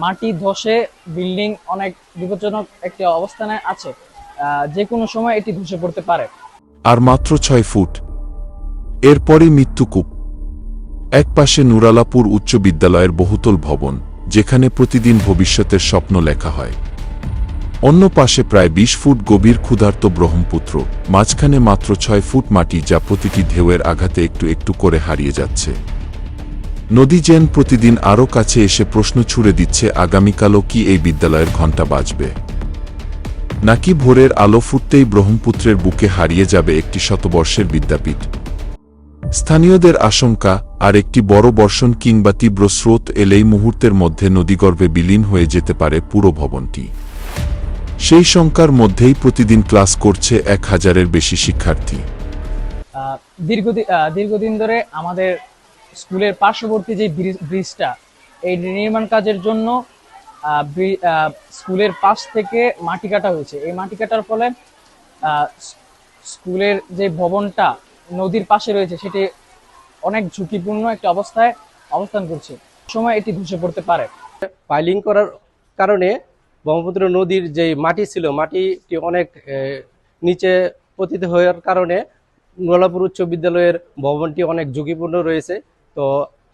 মাটি ধসে বিল্ডিং অনেক বিপজ্জনক একটি অবস্থানে আছে। যে কোনো সময় এটি ধসে পড়তে পারে। আর মাত্র 6 ফুট, এরপরই মৃত্যুকূপ। এক পাশে নুরালাপুর উচ্চ বিদ্যালয়ের বহুতল ভবন, যেখানে প্রতিদিন ভবিষ্যতের স্বপ্ন লেখা হয়। অন্য পাশে প্রায় 20 ফুট গভীর ক্ষুধার্ত ব্রহ্মপুত্র, মাঝখানে মাত্র 6 ফুট মাটি, যা প্রতিটি ঢেউয়ের আঘাতে একটু একটু করে হারিয়ে যাচ্ছে। নদী যেন প্রতিদিন আরও কাছে এসে প্রশ্ন ছুড়ে দিচ্ছে, আগামীকালও কি এই বিদ্যালয়ের ঘণ্টা বাজবে, নাকি ভোরের আলো ফুটতেই ব্রহ্মপুত্রের বুকে হারিয়ে যাবে একটি শতবর্ষের বিদ্যাপীঠ। স্থানীয়দের আশঙ্কা, আর একটি বড় বর্ষণ কিংবা তীব্র স্রোত এলেই মুহূর্তের মধ্যে নদীগর্ভে বিলীন হয়ে যেতে পারে পুরো ভবনটি। সেই শঙ্কার মধ্যেই প্রতিদিন ক্লাস করছে 1000-এর বেশি শিক্ষার্থী। দীর্ঘদিন ধরে আমাদের স্কুলের পার্শ্ববর্তী যে ব্রিজটা, এই নির্মাণ কাজের জন্য স্কুলের পাশ থেকে মাটি কাটা হয়েছে। এই মাটি কাটার ফলে স্কুলের যে ভবনটা নদীর পাশে রয়েছে, সেটি অনেক ঝুঁকিপূর্ণ একটা অবস্থায় অবস্থান করছে। সময় এটি ধসে পড়তে পারে। পাইলিং করার কারণে ব্রহ্মপুত্র নদীর যে মাটি ছিল, মাটিটি অনেক নিচে পতিত হওয়ার কারণে নুরালাপুর উচ্চ বিদ্যালয়ের ভবনটি অনেক ঝুঁকিপূর্ণ রয়েছে। তো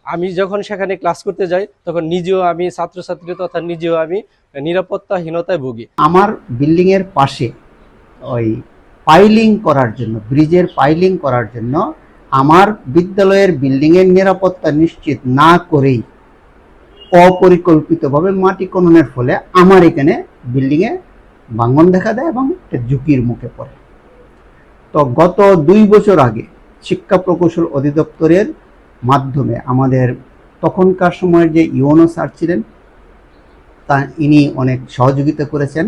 আমি যখন সেখানে ক্লাস করতে যাই, তখন নিজেও আমি ছাত্রছাত্রী তথা নিজেও আমি নিরাপত্তাহীনতায় ভুগি। আমার বিল্ডিং এর পাশে ওই পাইলিং করার জন্য, ব্রিজের পাইলিং করার জন্য আমার বিদ্যালয়ের বিল্ডিং এর নিরাপত্তা নিশ্চিত না করেই অপরিকল্পিতভাবে মাটি খননের ফলে আমার এখানে বিল্ডিং এ ভাঙন দেখা দেয় এবং একটা ঝুঁকির মুখে পড়ে। তো গত 2 বছর আগে শিক্ষা প্রকৌশল অধিদপ্তরের মাধ্যমে আমাদের তখনকার সময়ের যে ইউনো স্যার ছিলেন, তা ইনি অনেক সহযোগিতা করেছেন।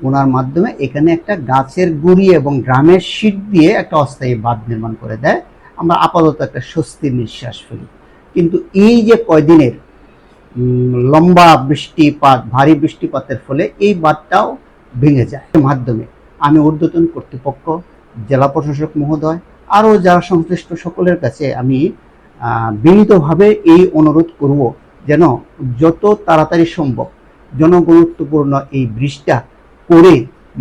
ওনার মাধ্যমে এখানে একটা গাছের গুঁড়ি এবং ড্রামের শীট দিয়ে একটা অস্থায়ী বাঁধ নির্মাণ করে দেয়। আমরা আপাতত একটা স্বস্তির নিঃশ্বাস ফেলি। কিন্তু এই যে কয়দিনের লম্বা বৃষ্টিপাত, ভারী বৃষ্টিপাতের ফলে এই বাঁধটাও ভেঙে যায়। মাধ্যমে আমি ঊর্ধ্বতন কর্তৃপক্ষ, জেলা প্রশাসক মহোদয়, আরও যারা সংশ্লিষ্ট সকলের কাছে আমি বিনীতভাবে এই অনুরোধ করব, যেন যত তাড়াতাড়ি সম্ভব জনগুরুত্বপূর্ণ এই ব্রিজটা করে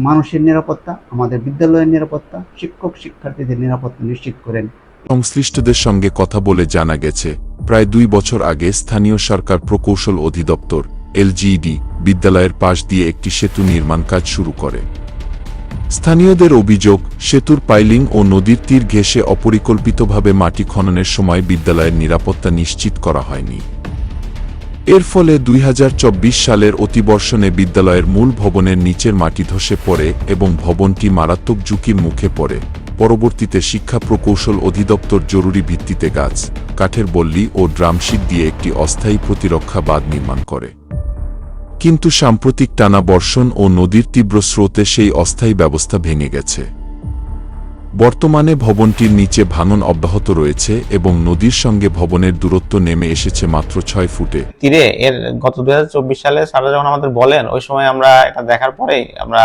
মানুষের নিরাপত্তা, আমাদের বিদ্যালয়ের নিরাপত্তা, শিক্ষক শিক্ষার্থীদের নিরাপত্তা নিশ্চিত করেন। সংশ্লিষ্টদের সঙ্গে কথা বলে জানা গেছে, প্রায় 2 বছর আগে স্থানীয় সরকার প্রকৌশল অধিদপ্তর এলজিইডি বিদ্যালয়ের পাশ দিয়ে একটি সেতু নির্মাণ কাজ শুরু করে। স্থানীয়দের অভিযোগ, সেতুর পাইলিং ও নদীর তীর ঘেঁষে অপরিকল্পিতভাবে মাটি খননের সময় বিদ্যালয়ের নিরাপত্তা নিশ্চিত করা হয়নি। এর ফলে 2024 সালের অতিবর্ষণে বিদ্যালয়ের মূল ভবনের নিচের মাটি ধসে পড়ে এবং ভবনটি মারাত্মক ঝুঁকির মুখে পড়ে। পরবর্তীতে শিক্ষা প্রকৌশল অধিদপ্তর জরুরি ভিত্তিতে গাছ, কাঠের বল্লি ও ড্রামশিট দিয়ে একটি অস্থায়ী প্রতিরক্ষা বাঁধ নির্মাণ করে। কিন্তু সাম্প্রতিক টানা বর্ষণ ও নদীর তীব্র স্রোতে সেই অস্থায়ী ব্যবস্থা ভেঙে গেছে। বর্তমানে ভবনটির নিচে ভাঙন অব্যাহত রয়েছে এবং নদীর সঙ্গে ভবনের দূরত্ব নেমে এসেছে মাত্র 6 ফুটে। তীরে এর গত 2024 সালে স্যাররা যখন আমাদের বলেন, ওই সময় আমরা এটা দেখার পরেই আমরা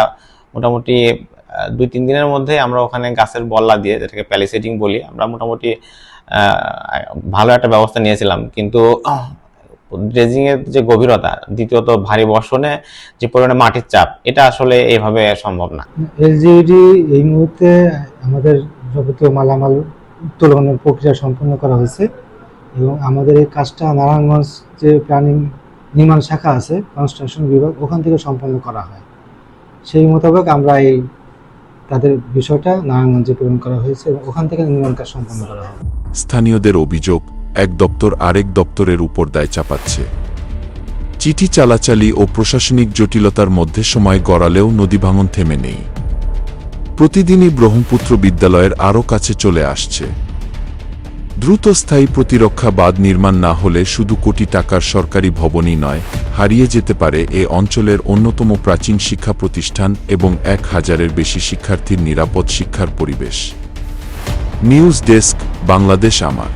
মোটামুটি 2-3 দিনের মধ্যে আমরা ওখানে গাছের বল্লা দিয়ে, যেটাকে প্যালিসেডিং বলি, আমরা মোটামুটি ভালো একটা ব্যবস্থা নিয়েছিলাম। কিন্তু ড্রেজিং এর যে গভীরতা, দ্বিতীয়ত ভারী বর্ষণে যে পরিমাণে মাটির চাপ, এটা আসলে এইভাবে সম্ভব না। এলজিইডি এই মুহূর্তে আমাদের যাবতীয় মালামাল উত্তোলনের প্রক্রিয়া সম্পন্ন করা হয়েছে এবং আমাদের এই কাজটা নারায়ণগঞ্জ যে প্ল্যানিং নির্মাণ শাখা আছে, কনস্ট্রাকশন বিভাগ, ওখান থেকে সম্পন্ন করা হয়। সেই মোতাবেক আমরা এই তাদের বিষয়টা নারায়ণগঞ্জে প্রেরণ করা হয়েছে এবং ওখান থেকে নির্মাণ কাজ সম্পন্ন করা হয়। স্থানীয়দের অভিযোগ, এক দপ্তর আরেক দপ্তরের উপর দায় চাপাচ্ছে। চিঠি চালাচালি ও প্রশাসনিক জটিলতার মধ্যে সময় গড়ালেও নদী ভাঙন থেমে নেই। প্রতিদিনই ব্রহ্মপুত্র বিদ্যালয়ের আরও কাছে চলে আসছে। দ্রুত স্থায়ী প্রতিরক্ষা বাঁধ নির্মাণ না হলে শুধু কোটি টাকার সরকারি ভবনই নয়, হারিয়ে যেতে পারে এ অঞ্চলের অন্যতম প্রাচীন শিক্ষা প্রতিষ্ঠান এবং 1000-এর বেশি শিক্ষার্থীর নিরাপদ শিক্ষার পরিবেশ। নিউজ ডেস্ক, বাংলাদেশ আমার।